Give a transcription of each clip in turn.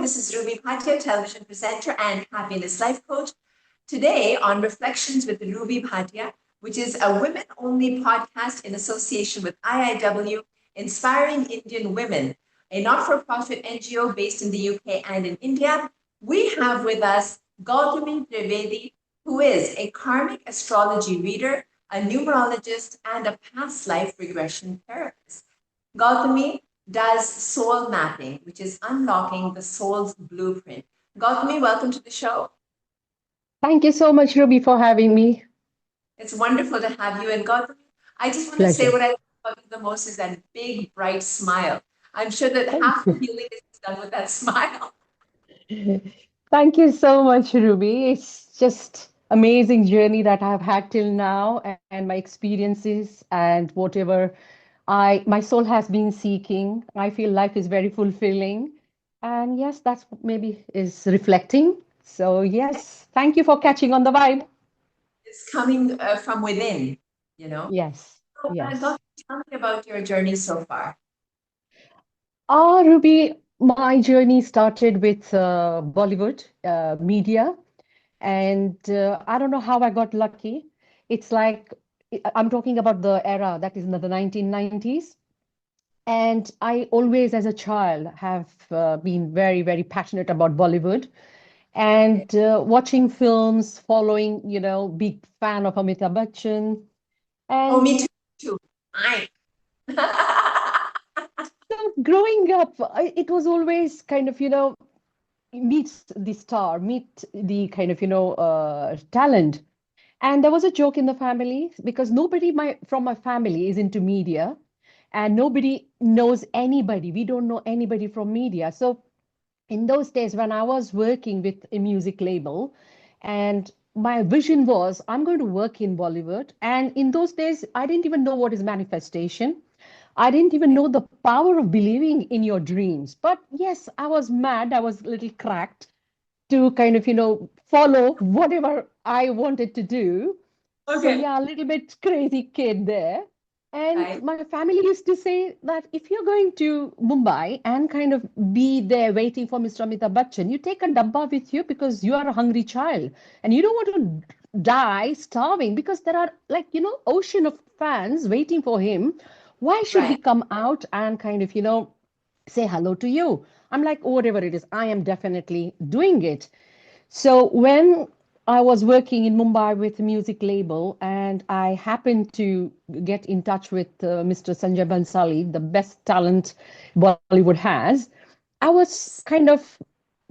This is Ruby Bhatia, television presenter and happiness life coach. Today on Reflections with Ruby Bhatia, which is a women-only podcast in association with IIW, Inspiring Indian Women, a not-for-profit NGO based in the UK and in India. We have with us Gautami Trivedi, who is a Karmic Astrology Reader, a numerologist, and a past life regression therapist. Gautami does soul mapping, which is unlocking the soul's blueprint. Gautami, welcome to the show. Thank you so much, Ruby, for having me. It's wonderful to have you. And Gautami, I just want to say what I love about you the most is that big, bright smile. I'm sure that half the healing is done with that smile. Thank you so much, Ruby. It's just amazing journey that I've had till now and my experiences and whatever my soul has been seeking. I feel life is very fulfilling. And yes, that's what maybe is reflecting. So yes, thank you for catching on the vibe. It's coming from within, you know. Yes, So, yes. Gautami, tell me about your journey so far. Ruby, my journey started with Bollywood media. And I don't know how I got lucky. It's like I'm talking about the era that is in the 1990s. And I always, as a child, have been very, very passionate about Bollywood Okay. and watching films, following, big fan of Amitabh Bachchan. Oh, And me too. I. so growing up, it was always kind of, meet the star, meet the kind of, talent. And there was a joke in the family because nobody from my family is into media and nobody knows anybody. We don't know anybody from media. So in those days when I was working with a music label and my vision was I'm going to work in Bollywood. And in those days, I didn't even know what is manifestation. I didn't even know the power of believing in your dreams. But yes, I was mad. I was a little cracked to kind of, follow whatever I wanted to do. So Okay. yeah, a little bit crazy kid there. And Right. my family used to say that if you're going to Mumbai and kind of be there waiting for Mr. Amitabh Bachchan, you take a dabba with you because you are a hungry child and you don't want to die starving because there are like, ocean of fans waiting for him. Why should he Right. come out and kind of, say hello to you? I'm like, oh, whatever it is, I am definitely doing it. So when I was working in Mumbai with a music label, and I happened to get in touch with Mr. Sanjay Bansali, the best talent Bollywood has. I was kind of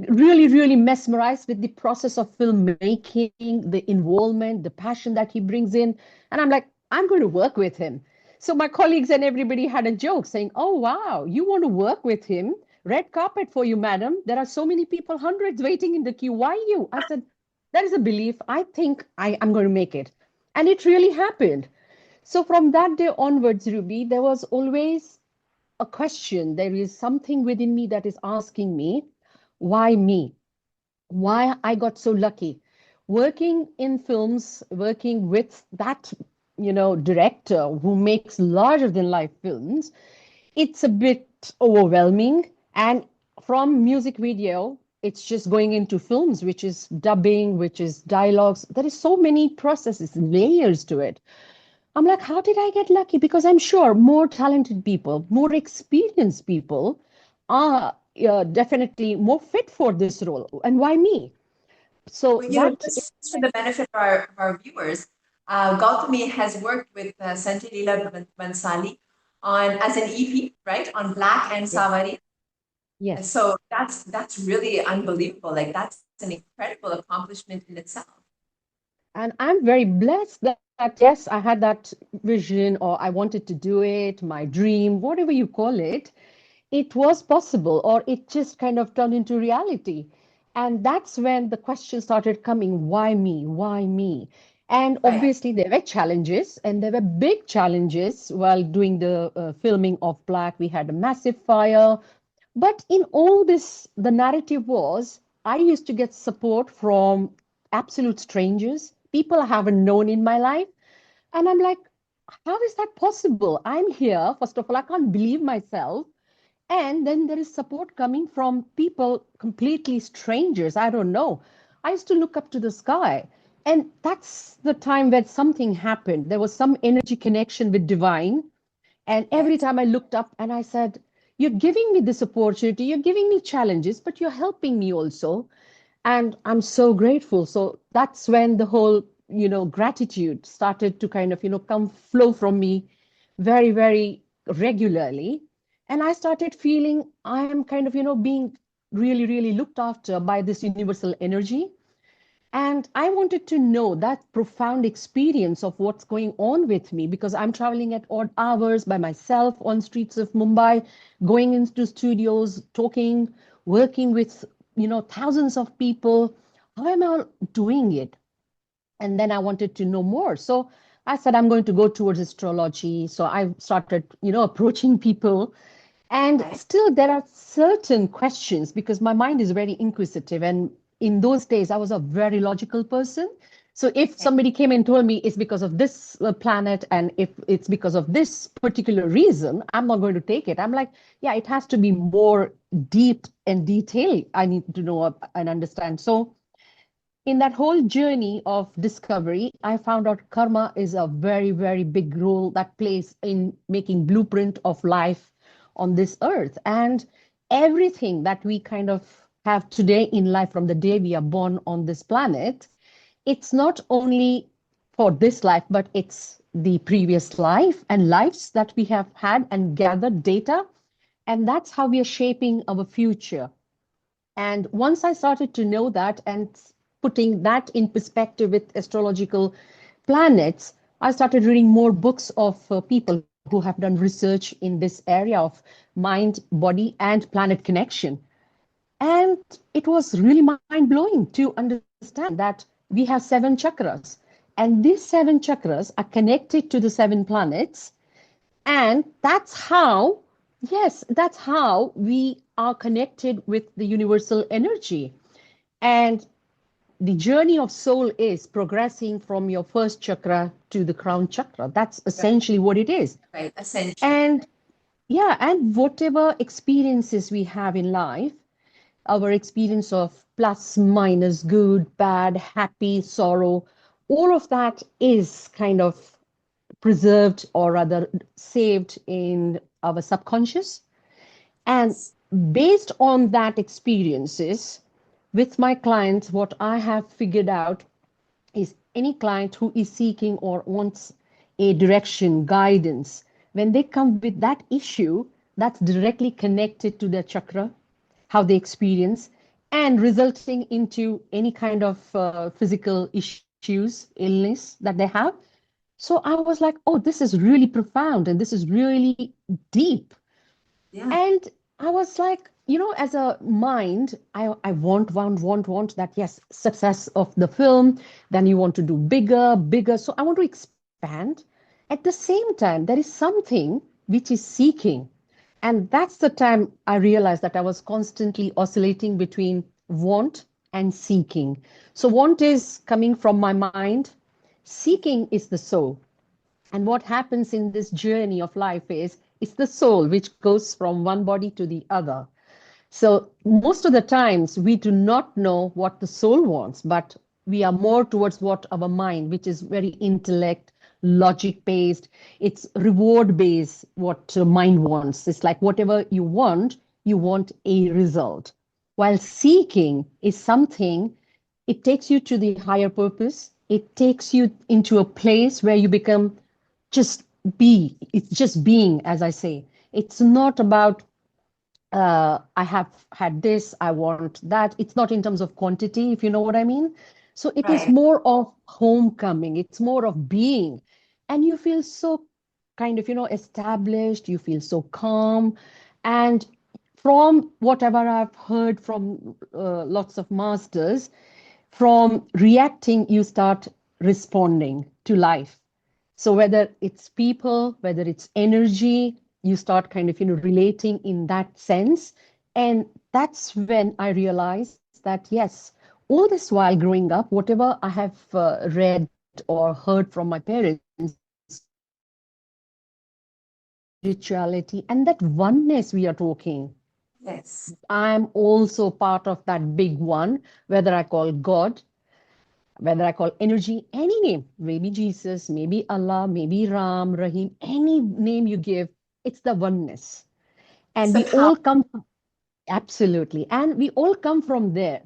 really, really mesmerized with the process of filmmaking, the involvement, the passion that he brings in. And I'm like, I'm going to work with him. So my colleagues and everybody had a joke saying, oh, wow, you want to work with him? Red carpet for you, madam. There are so many people, hundreds waiting in the queue. Why you? I said, that is a belief. I think I am going to make it. And it really happened. So from that day onwards, Ruby, there was always a question. There is something within me that is asking me, why me? Why I got so lucky? Working in films, working with that, director who makes larger than life films, it's a bit overwhelming. And from music video, it's just going into films, which is dubbing, which is dialogues. There is so many processes, layers to it. I'm like, how did I get lucky? Because I'm sure more talented people, more experienced people are definitely more fit for this role. And why me? So Well, that, just for the benefit of our viewers, Gautami has worked with Sanjay Leela Bansali on as an EP, right, on Black and yes, Savari. yes. So that's really unbelievable. Like that's an incredible accomplishment in itself. And I'm very blessed that, yes, I had that vision or I wanted to do it, my dream, whatever you call it. It was possible, or it just kind of turned into reality. And that's when the question started coming, why me? Why me? And Right. obviously, there were challenges, and there were big challenges while doing the filming of Black. We had a massive fire. But in all this, the narrative was I used to get support from absolute strangers, people I haven't known in my life. And I'm like, how is that possible? I'm here. First of all, I can't believe myself. And then there is support coming from people, completely strangers. I don't know. I used to look up to the sky. And that's the time when something happened. There was some energy connection with divine. And every Right. time I looked up and I said, you're giving me this opportunity, you're giving me challenges, but you're helping me also. And I'm so grateful. So that's when the whole, gratitude started to kind of, come flow from me very, very regularly. And I started feeling I am kind of, being really, really looked after by this universal energy. And I wanted to know that profound experience of what's going on with me because I'm traveling at odd hours by myself on streets of Mumbai, going into studios, talking, working with, thousands of people. How am I doing it? And then I wanted to know more. So I said, I'm going to go towards astrology. So I started, approaching people. And Right. still, there are certain questions because my mind is very inquisitive. And in those days, I was a very logical person. So if Okay. somebody came and told me it's because of this planet and if it's because of this particular reason, I'm not going to take it. I'm like, yeah, it has to be more deep and detailed. I need to know and understand. So in that whole journey of discovery, I found out karma is a very, very big role that plays in making blueprint of life on this earth. And everything that we kind of have today in life from the day we are born on this planet, it's not only for this life, but it's the previous life and lives that we have had and gathered data. And that's how we are shaping our future. And once I started to know that and putting that in perspective with astrological planets, I started reading more books of people who have done research in this area of mind, body, and planet connection. And it was really mind blowing to understand that we have seven chakras. And these seven chakras are connected to the seven planets. And that's how, yes, that's how we are connected with the universal energy. And the journey of soul is progressing from your first chakra to the crown chakra. That's Right. essentially what it is. Right. Ascension. And yeah, and whatever experiences we have in life, our experience of plus, minus, good, bad, happy, sorrow, all of that is kind of preserved or rather saved in our subconscious. And Yes. based on that experiences with my clients, what I have figured out is any client who is seeking or wants a direction, guidance, when they come with that issue, that's directly connected to their chakra, how they experience, and resulting into any kind of physical issues, illness that they have. So I was like, oh, this is really profound and this is really deep. Yeah. And I was like, as a mind, I want that, yes, success of the film. Then you want to do bigger, bigger. So I want to expand. At the same time, there is something which is seeking. And that's the time I realized that I was constantly oscillating between want and seeking. So want is coming from my mind, seeking is the soul. And what happens in this journey of life is it's the soul which goes from one body to the other. So most of the times we do not know what the soul wants, but we are more towards what our mind, which is very intellect, logic based, it's reward based, what mind wants. It's like whatever you want a result. While seeking is something, it takes you to the higher purpose. It takes you into a place where you become just be. It's just being, as I say. It's not about I have had this, I want that. It's not in terms of quantity, if you know what I mean. So it is Right. more of homecoming, it's more of being. And you feel so kind of, established, you feel so calm. And from whatever I've heard from lots of masters, from reacting, you start responding to life. So whether it's people, whether it's energy, you start kind of, relating in that sense. And that's when I realized that, yes, all this while growing up, whatever I have read or heard from my parents, I was able to apply spirituality, and that oneness we are talking. Yes. I'm also part of that big one, whether I call God, whether I call energy, any name, maybe Jesus, maybe Allah, maybe Ram, Rahim, any name you give, it's the oneness. It's And the we power. all come, absolutely, and we all come from there.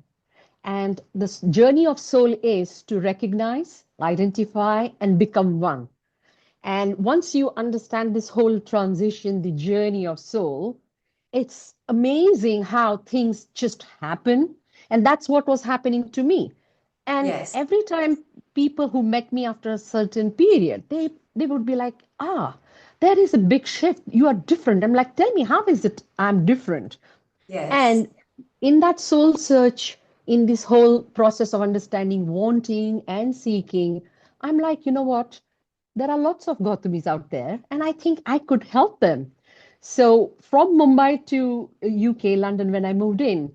And this journey of soul is to recognize, identify, and become one. And once you understand this whole transition, the journey of soul, it's amazing how things just happen. And that's what was happening to me. And Yes. every time people who met me after a certain period, they would be like, ah, there is a big shift. You are different. I'm like, tell me, how is it I'm different? Yes. And in that soul search, in this whole process of understanding, wanting and seeking, I'm like, you know what? There are lots of Gautamis out there, and I think I could help them. So from Mumbai to UK, London, when I moved in,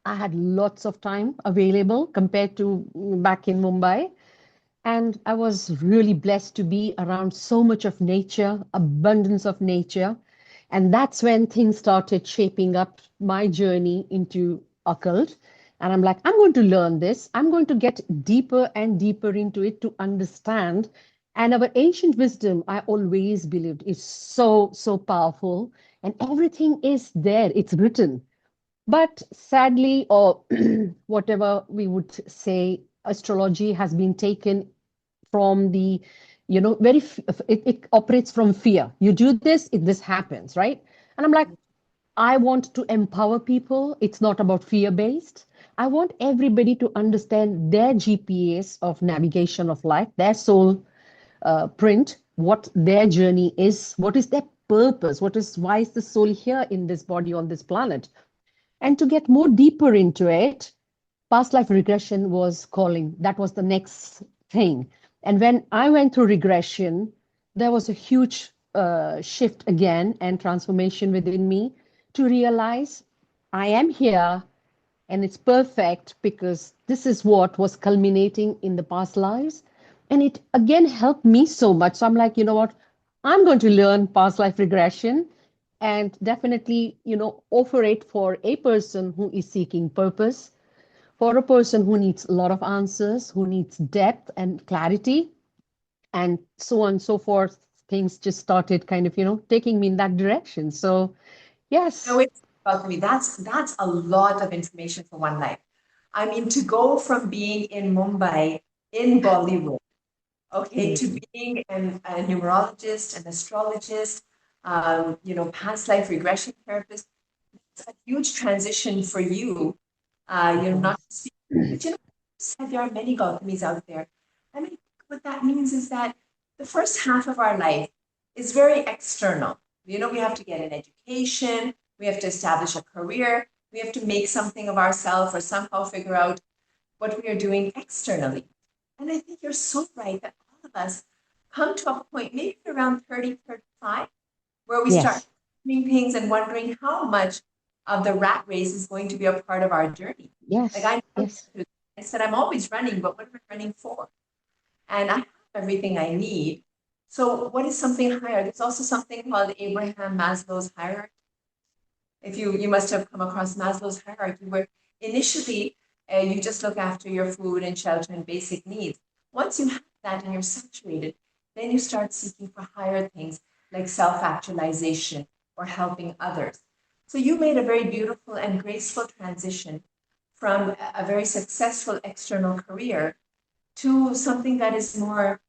I had lots of time available compared to back in Mumbai. And I was really blessed to be around so much of nature, abundance of nature. And that's when things started shaping up my journey into occult. And I'm like, I'm going to learn this. I'm going to get deeper and deeper into it to understand. And our ancient wisdom, I always believed, is so, so powerful. And everything is there, it's written. But sadly, or whatever we would say, astrology has been taken from the, very, it operates from fear. You do this, this happens, right? And I'm like, I want to empower people. It's not about fear-based. I want everybody to understand their GPS of navigation of life, their soul print, what their journey is, what is their purpose, why is the soul here in this body on this planet? And to get more deeper into it, past life regression was calling. That was the next thing. And when I went through regression, there was a huge shift again and transformation within me to realize I am here and it's perfect because this is what was culminating in the past lives. And it again helped me so much. So I'm like, you know what? I'm going to learn past life regression and definitely, offer it for a person who is seeking purpose, for a person who needs a lot of answers, who needs depth and clarity, and so on and so forth. Things just started kind of, taking me in that direction. So, No, yes, it's about me. That's a lot of information for one life. I mean, to go from being in Mumbai in Bollywood, okay, to mm, being a numerologist, an astrologist, past life regression therapist, it's a huge transition for you. it You're not, was. but said there are many Gautamis out there. I mean, what that means is that the first half of our life is very external. We have to get an education, we have to establish a career, we have to make something of ourselves or somehow figure out what we are doing externally. And I think you're so right that all of us come to a point, maybe around 30, 35, where we start Yes, doing things and wondering how much of the rat race is going to be a part of our journey. Like yes, yes. I said, I'm always running, but what am I running for? And I have everything I need. So what is something higher? There's also something called Abraham Maslow's hierarchy. If you must have come across Maslow's hierarchy, where initially you just look after your food and shelter and basic needs. Once you have that and you're saturated, then you start seeking for higher things like self-actualization or helping others. So you made a very beautiful and graceful transition from a very successful external career to something that is more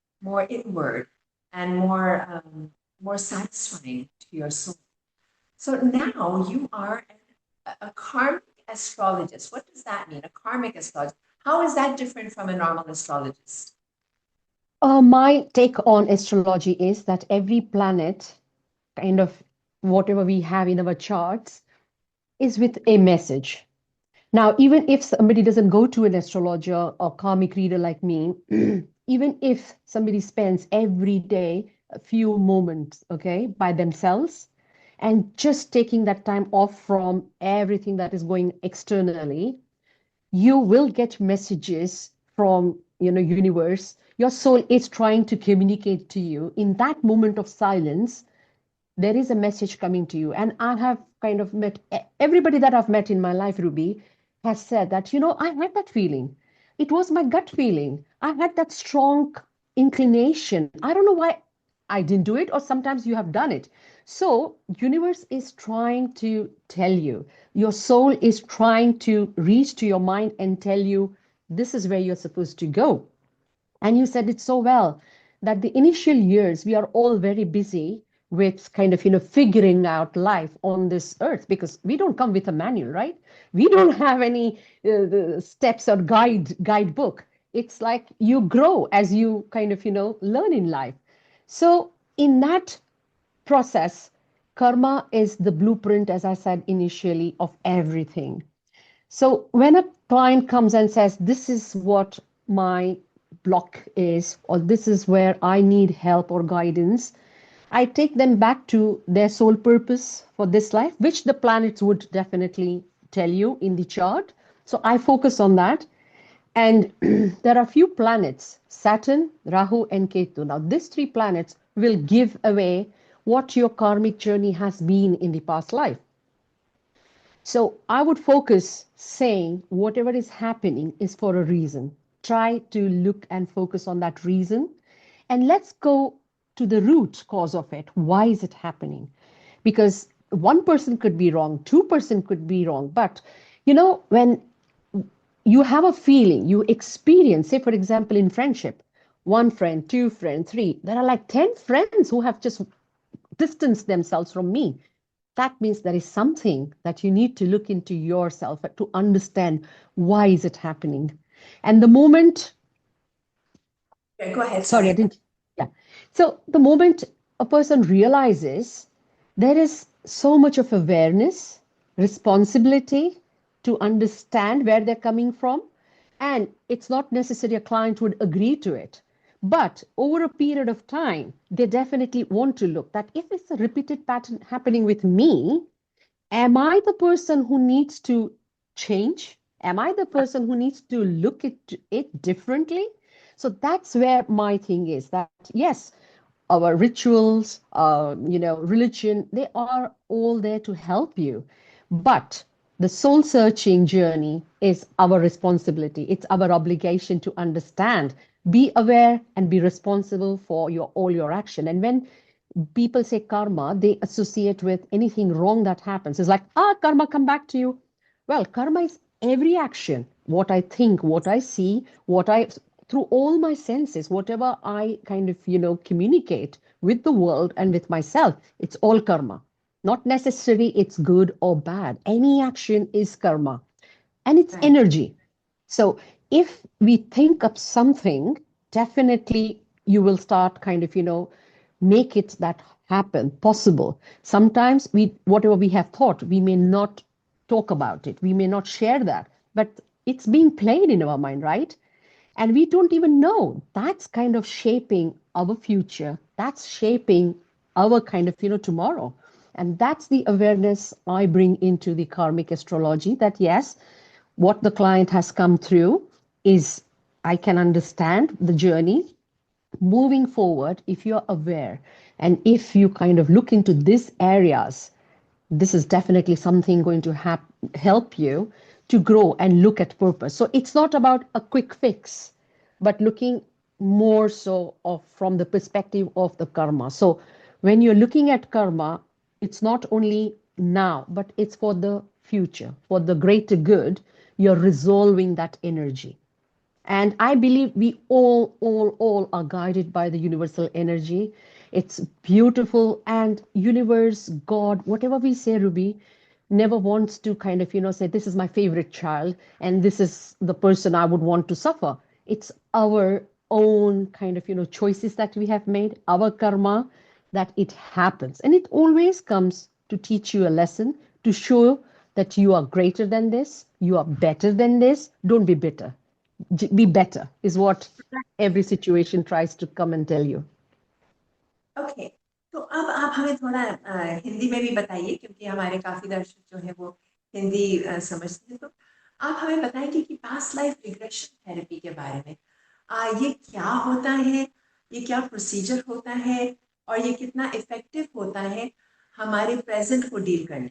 inward and more satisfying to your soul. So now you are a karmic astrologist. What does that mean? A karmic astrologist. How is that different from a normal astrologist? My take on astrology is that every planet, kind of whatever we have in our charts, is with a message. Now, even if somebody doesn't go to an astrologer or karmic reader like me, even if somebody spends every day a few moments, okay, by themselves, and just taking that time off from everything that is going externally, you will get messages from, universe. Your soul is trying to communicate to you in that moment of silence. there is a message coming to you. And I have kind of met everybody that I've met in my life, Ruby, has said that, I had that feeling. It was my gut feeling. I had that strong inclination. I don't know why I didn't do it, or sometimes you have done it. So, universe is trying to tell you, your soul is trying to reach to your mind and tell you, this is where you're supposed to go. And you said it so well that the initial years, we are all very busy with kind of, figuring out life on this earth, because we don't come with a manual, right? We don't have any the steps or guidebook. It's like you grow as you kind of, learn in life. So in that process, karma is the blueprint, as I said initially, of everything. So when a client comes and says, this is what my block is, or this is where I need help or guidance, I take them back to their soul purpose for this life, which the planets would definitely tell you in the chart. So I focus on that. And there are few planets, Saturn, Rahu, and Ketu. Now, these three planets will give away what your karmic journey has been in the past life. So I would focus saying whatever is happening is for a reason. Try to look and focus on that reason. And let's go to the root cause of it. Why is it happening? Because one person could be wrong, 2% could be wrong. But, when you have a feeling, you experience, say, for example, in friendship, one friend, two friends, three, there are like 10 friends who have just distanced themselves from me. That means there is something that you need to look into yourself to understand why is it happening. And the moment, Go ahead. sorry, I didn't, yeah. So the moment a person realizes there is so much of awareness, responsibility to understand where they're coming from, and it's not necessary a client would agree to it. But over a period of time, they definitely want to look that if it's a repeated pattern happening with me, am I the person who needs to change? Am I the person who needs to look at it differently? So that's where my thing is that, yes, our rituals, religion, they are all there to help you. But the soul searching journey is our responsibility. It's our obligation to understand, be aware, and be responsible for all your action. And when people say karma, they associate with anything wrong that happens. It's like, karma come back to you. Well, karma is every action, what I think, what I see, through all my senses, whatever I kind of, communicate with the world and with myself, it's all karma. Not necessarily it's good or bad. Any action is karma, and it's energy. So if we think of something, definitely you will start kind of, make it that happen possible. Sometimes whatever we have thought, we may not talk about it. We may not share that, but it's being played in our mind, right? And we don't even know. That's kind of shaping our future. That's shaping our kind of, tomorrow. And that's the awareness I bring into the karmic astrology, that yes, what the client has come through is, I can understand the journey. Moving forward, if you're aware and if you kind of look into these areas, this is definitely something going to help you to grow and look at purpose. So it's not about a quick fix, but looking more so from the perspective of the karma. So when you're looking at karma, it's not only now, but it's for the future, for the greater good. You're resolving that energy. And I believe we all are guided by the universal energy. It's beautiful, and universe, God, whatever we say, Ruby, never wants to kind of, say, this is my favorite child and this is the person I would want to suffer. It's our own kind of, choices that we have made, our karma, that it happens. And it always comes to teach you a lesson, to show that you are greater than this, you are better than this. Don't be bitter. Be better is what every situation tries to come and tell you. Okay. तो अब आप हमें थोड़ा हिंदी में भी बताइए, क्योंकि हमारे काफी दर्शक जो है वो हिंदी समझते हैं। तो आप हमें बताएंगे कि पास्ट लाइफ रिग्रेशन थेरेपी के बारे में, ये क्या होता है, ये क्या प्रोसीजर होता है और ये कितना इफेक्टिव होता है हमारे प्रेजेंट को डील करने?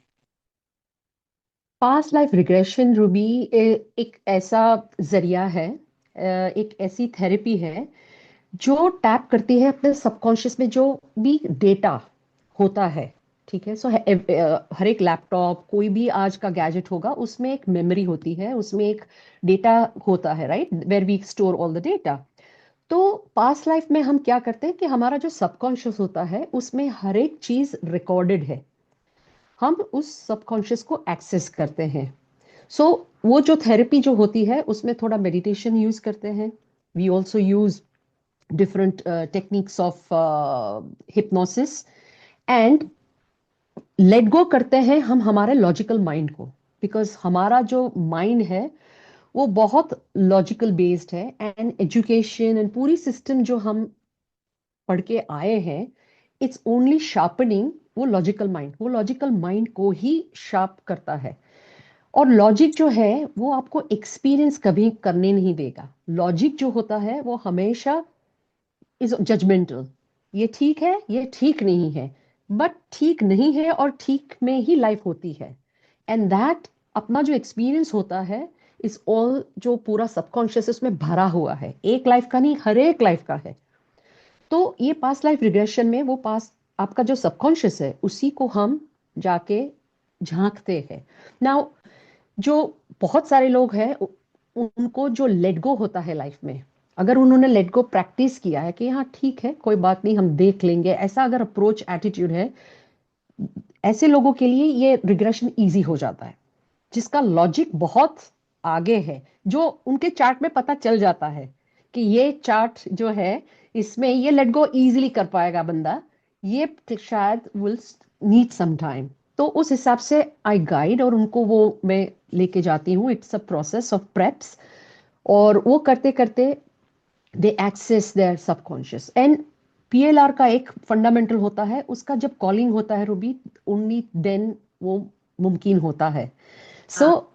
पास्ट लाइफ रिग्रेशन रूबी एक ऐसा जरिया है, एक ऐसी थेरेपी है जो टैप करती है अपने सबकॉन्शियस में जो भी डेटा होता है। ठीक है, सो हर एक लैपटॉप, कोई भी आज का गैजेट होगा, उसमें एक मेमोरी होती है, उसमें एक डेटा होता है, right, where we store all the data. तो पास्ट लाइफ में हम क्या करते हैं कि हमारा जो सबकॉन्शियस होता है उसमें हर एक चीज रिकॉर्डेड है, हम उस सबकॉन्शियस को एक्सेस करते हैं। सो वो जो थेरेपी जो होती है उसमें थोड़ा मेडिटेशन यूज करते हैं। We also use different techniques of hypnosis, and let go करते हैं हम हमारे लॉजिकल माइंड को, बिकॉज हमारा जो माइंड है वो बहुत लॉजिकल बेस्ड है, एंड एजुकेशन एंड पूरी सिस्टम जो हम पढ़ के आए हैं, इट्स ओनली शार्पनिंग वो लॉजिकल माइंड को ही शार्प करता है। और लॉजिक जो है वो आपको एक्सपीरियंस कभी करने नहीं देगा। लॉजिक जो होता है वो हमेशा इज जजमेंटल, ये ठीक है, ये ठीक नहीं है, बट ठीक नहीं है और ठीक में ही लाइफ होती है। एंड दैट अपना जो एक्सपीरियंस होता है इस ऑल, जो पूरा सबकॉन्शियस उसमें भरा हुआ है, एक लाइफ का नहीं, हर एक लाइफ का है। तो ये पास्ट लाइफ रिग्रेशन में वो पास्ट आपका जो सबकॉन्शियस है उसी को हम जाके झांकते हैं। नाउ जो बहुत सारे लोग हैं उनको जो लेट गो होता है लाइफ में, अगर उन्होंने लेट गो प्रैक्टिस किया है कि हाँ ठीक है कोई बात नहीं हम देख लेंगे, ऐसा अगर अप्रोच एटीट्यूड है, ऐसे लोगों के लिए ये रिग्रेशन इजी हो जाता है। जिसका लॉजिक बहुत आगे है, जो उनके चार्ट में पता चल जाता है कि ये चार्ट जो है इसमें ये लेट गो इजीली कर पाएगा बंदा, ये शायद विल नीड सम टाइम। तो उस हिसाब से आई गाइड और उनको वो मैं लेके जाती हूँ। It's a process of preps, और वो करते करते they access their subconscious. And PLR का एक फंडामेंटल होता है, उसका जब कॉलिंग होता है रूबी, ओनली देन वो मुमकिन होता है। सो हाँ।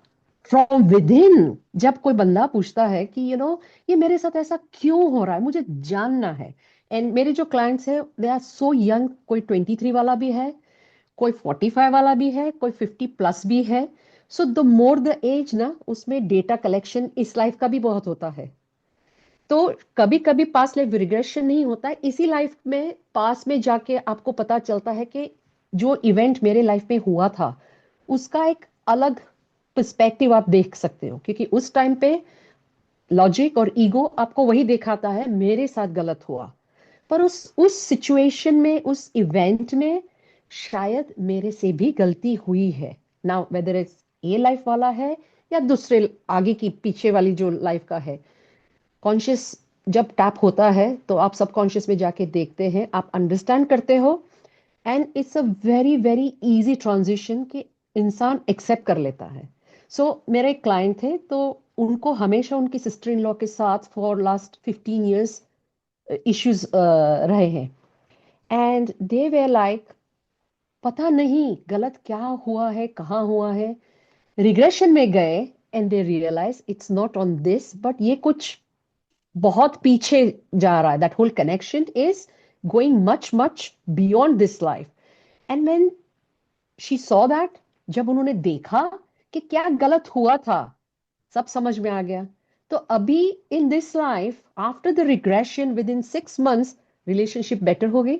फ्रॉम विद इन जब कोई बंदा पूछता है कि ये मेरे साथ ऐसा क्यों हो रहा है, मुझे जानना है। एंड मेरे जो क्लाइंट्स हैं दे आर सो यंग, कोई 23 वाला भी है, कोई 45 वाला भी है, कोई 50+ भी है। So the more the age ना, उसमें डेटा कलेक्शन इस लाइफ का भी बहुत होता है। तो कभी कभी पास्ट लाइफ रिग्रेशन नहीं होता है, इसी लाइफ में पास में जाके आपको पता चलता है कि जो इवेंट मेरे लाइफ में हुआ था उसका एक अलग पर्सपेक्टिव आप देख सकते हो, क्योंकि उस टाइम पे लॉजिक और ईगो आपको वही दिखाता है मेरे साथ गलत हुआ, पर उस सिचुएशन में, उस इवेंट में शायद मेरे से भी गलती हुई है। नाउ वेदर इट्स ये लाइफ वाला है या दूसरे आगे की पीछे वाली जो लाइफ का है, कॉन्शियस जब टैप होता है तो आप सबकॉन्शियस में जाके देखते हैं, आप अंडरस्टैंड करते हो, and it's a very very easy transition कि इंसान एक्सेप्ट कर लेता है। सो मेरे एक क्लाइंट थे, तो उनको हमेशा उनकी सिस्टर इन लॉ के साथ फॉर लास्ट 15 years इश्यूज रहे हैं, एंड दे वे लाइक पता नहीं गलत क्या हुआ है, कहाँ हुआ है। रिग्रेशन में गए and they realize it's not on this, but ये कुछ बहुत पीछे जा रहा है, that whole connection is going much much beyond this life. And when she saw that, जब उन्होंने देखा कि क्या गलत हुआ था, सब समझ में आ गया। तो अभी in this life after the regression with in 6 months relationship better हो गई,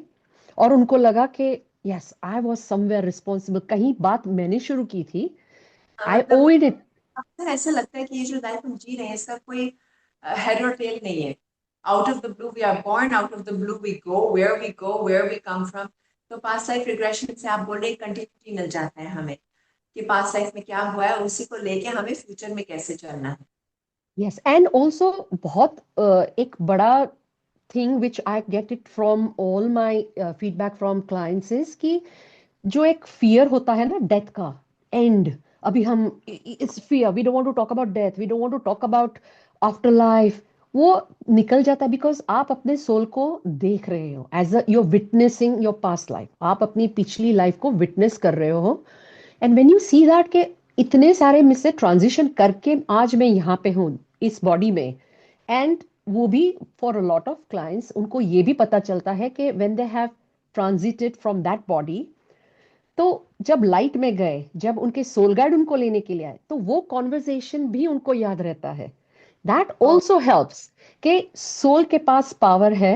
और उनको लगा कि yes I was somewhere responsible, कहीं बात मैंने शुरू की थी, हाँ, आई मतलब ओइड इट। अक्सर ऐसा लगता है कि ये जो लाइफ हम जी रहे हैं इसका कोई हेड और टेल नहीं है। Out of the blue we are born, out of the blue we go, where we come from. तो पास्ट लाइफ रिग्रेशन से आप बोल रहे कंटिन्यूटी मिल जाता है हमें कि पास्ट लाइफ में क्या हुआ है, उसी को लेके हमें फ्यूचर में कैसे चलना है। यस, एंड ऑल्सो बहुत एक बड़ा thing which I get it from all my feedback from clients is कि जो एक फियर होता है ना डेथ का, एंड अभी हम it's fear, we don't want to talk about death, we don't want to talk about after life, वो निकल जाता है बिकॉज आप अपने सोल को देख रहे हो, as a you're witnessing your past life, आप अपनी पिछली लाइफ को विटनेस कर रहे हो। And when you see that के इतने सारे में से ट्रांजिशन करके आज मैं यहाँ पे हूँ इस बॉडी में, एंड वो भी for a lot of clients उनको ये भी पता चलता है कि when they have transited from that body, तो जब लाइट में गए, जब उनके सोल गाइड उनको लेने के लिए आए, तो वो कॉन्वर्सेशन भी उनको याद रहता है. दैट Oh, ऑल्सो हेल्प्स कि सोल के पास पावर है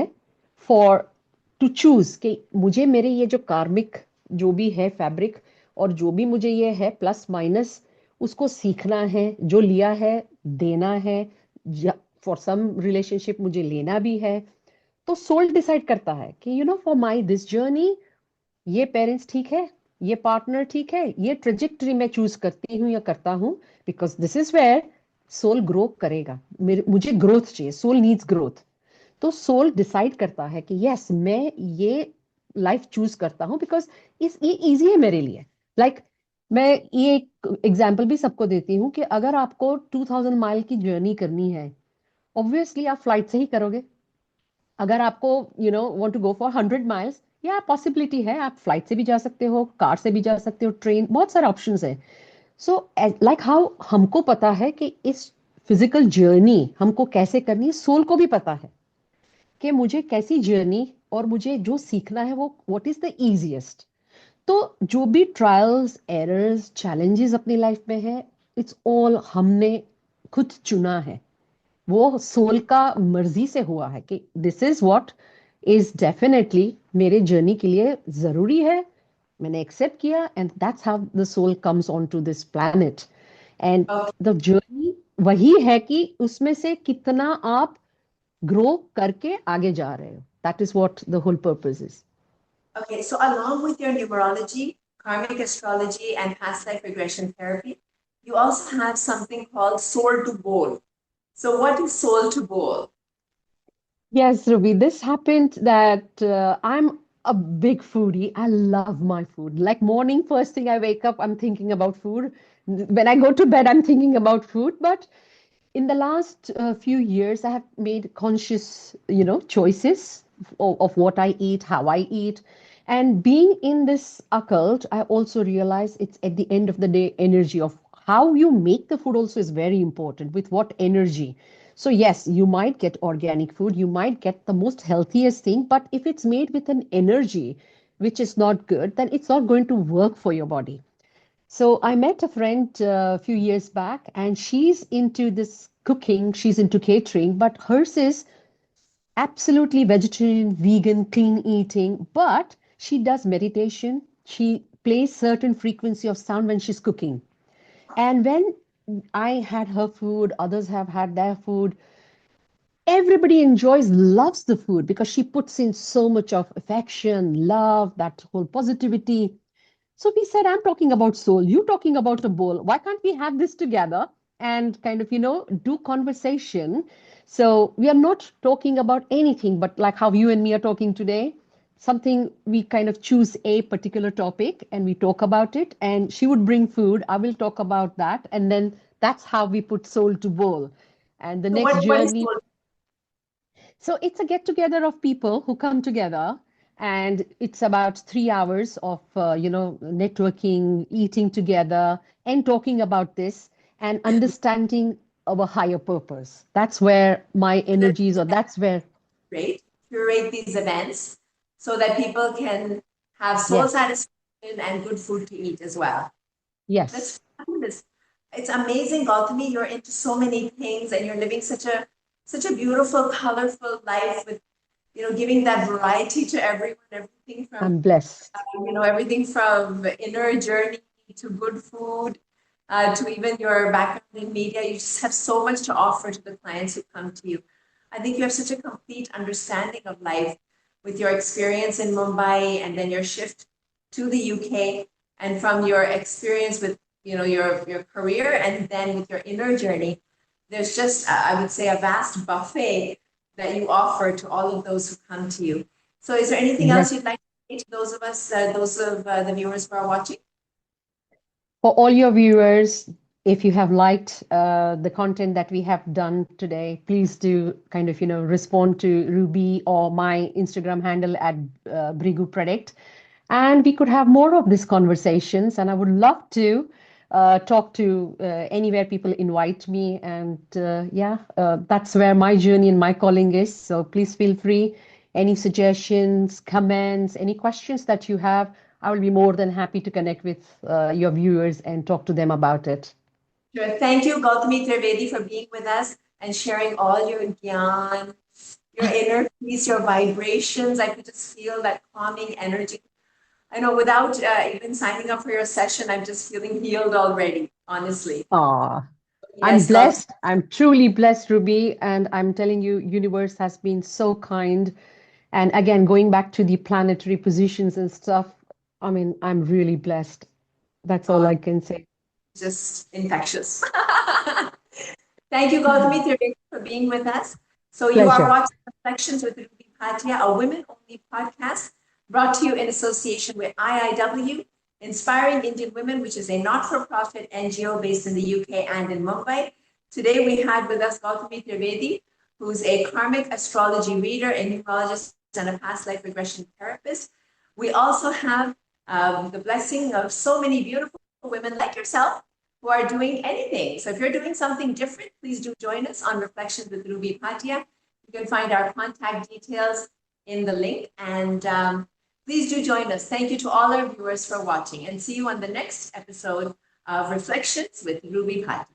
फॉर टू चूज कि मुझे मेरे ये जो कार्मिक जो भी है फैब्रिक, और जो भी मुझे ये है प्लस माइनस, उसको सीखना है, जो लिया है देना है, फॉर सम रिलेशनशिप मुझे लेना भी है. तो सोल डिसाइड करता है कि फॉर माई दिस जर्नी ये पेरेंट्स ठीक है, ये पार्टनर ठीक है, ये ट्रेजेक्टरी मैं चूज करती हूँ या करता हूँ, because this is where soul grow करेगा. मुझे ग्रोथ चाहिए, सोल नीड्स ग्रोथ. तो सोल डिसाइड करता है कि यस मैं ये लाइफ चूज करता हूँ बिकॉज ये इजी है मेरे लिए. लाइक मैं ये एक एग्जाम्पल भी सबको देती हूँ कि अगर आपको 2000 माइल की जर्नी करनी है, ऑब्वियसली आप फ्लाइट से ही करोगे. अगर आपको want to go for 100 miles, या पॉसिबिलिटी है आप फ्लाइट से भी जा सकते हो, कार से भी जा सकते हो, ट्रेन, बहुत सारे ऑप्शंस है. सो लाइक हाउ हमको पता है कि इस फिजिकल जर्नी हमको कैसे करनी है, सोल को भी पता है कि मुझे कैसी जर्नी और मुझे जो सीखना है वो व्हाट इज द इजीएस्ट. तो जो भी ट्रायल्स एरर्स चैलेंजेस अपनी लाइफ में है, इट्स ऑल हमने खुद चुना है. वो सोल का मर्जी से हुआ है कि this is what is definitely मेरे जर्नी के लिए जरूरी है. मैंने एक्सेप्ट किया and that's how the soul comes on to this planet. And okay. The journey वही है कि उसमें से कितना आप ग्रो करके आगे जा रहे हो. That is what the whole purpose is. Okay, so along with your numerology, karmic astrology, and past life regression therapy, you also have something called soul to bowl. So, what is soul to bowl? Yes, Ruby, this happened that I'm a big foodie. I love my food. Like morning, first thing I wake up, I'm thinking about food. When I go to bed, I'm thinking about food. But in the last few years, I have made conscious, choices of what I eat, how I eat. And being in this occult, I also realize it's at the end of the day, energy of how you make the food also is very important. With what energy? So yes, you might get organic food, you might get the most healthiest thing, but if it's made with an energy which is not good, then it's not going to work for your body. So I met a friend a few years back, and she's into this cooking, she's into catering, but hers is absolutely vegetarian, vegan, clean eating, but she does meditation. She plays certain frequency of sound when she's cooking. And when I had her food, others have had their food, everybody enjoys, loves the food because she puts in so much of affection, love, that whole positivity. So we said, I'm talking about soul, you talking about a bowl. Why can't we have this together and kind of, do conversation? So we are not talking about anything, but like how you and me are talking today, something we kind of choose a particular topic and we talk about it. And she would bring food, I will talk about that. And then that's how we put soul to bowl. And the So, next what is journey, soul? so it's a get together of people who come together, and it's about 3 hours of networking, eating together, and talking about this and understanding our higher purpose. That's where my energies, or that's where, Curate these events so that people can have soul yes, satisfaction and good food to eat as well. yes, That's fabulous. It's amazing, Gautami. You're into so many things, and you're living such a beautiful, colorful life with giving that variety to everyone. I'm blessed. Everything from inner journey to good food, to even your background in media. You just have so much to offer to the clients who come to you. I think you have such a complete understanding of life with your experience in Mumbai and then your shift to the UK, and from your experience with your career and then with your inner journey. There's just I would say a vast buffet that you offer to all of those who come to you. So is there anything else Blessed. you'd like to say to those of us, those of the viewers who are watching? For all your viewers, if you have liked the content that we have done today, please do kind of, respond to Ruby or my Instagram handle at Brigu Predict. And we could have more of these conversations. And I would love to talk to anywhere people invite me. And that's where my journey and my calling is. So please feel free any suggestions, comments, any questions that you have. I will be more than happy to connect with your viewers and talk to them about it. Sure. Thank you, Gautami Trivedi, for being with us and sharing all your gyan, your inner peace, your vibrations. I could just feel that calming energy. I know without even signing up for your session, I'm just feeling healed already, honestly. Aw. I'm Yes, Gautami. blessed. I'm truly blessed, Ruby. And I'm telling you, universe has been so kind. And again, going back to the planetary positions and stuff, I mean, I'm really blessed. That's all I can say. Just infectious. Thank you, Gautami Trivedi, for being with us. So you are Pleasure. watching Reflections with Ruby Bhatia, a women-only podcast brought to you in association with IIW, Inspiring Indian Women, which is a not-for-profit NGO based in the UK and in Mumbai. Today we had with us Gautami Trivedi, who's a Karmic Astrology Reader, a numerologist, and a past life regression therapist. We also have the blessing of so many beautiful women like yourself who are doing anything. So if you're doing something different, please do join us on Reflections with Ruby Bhatia. You can find our contact details in the link, and please do join us. Thank you to all our viewers for watching, and see you on the next episode of Reflections with Ruby Bhatia.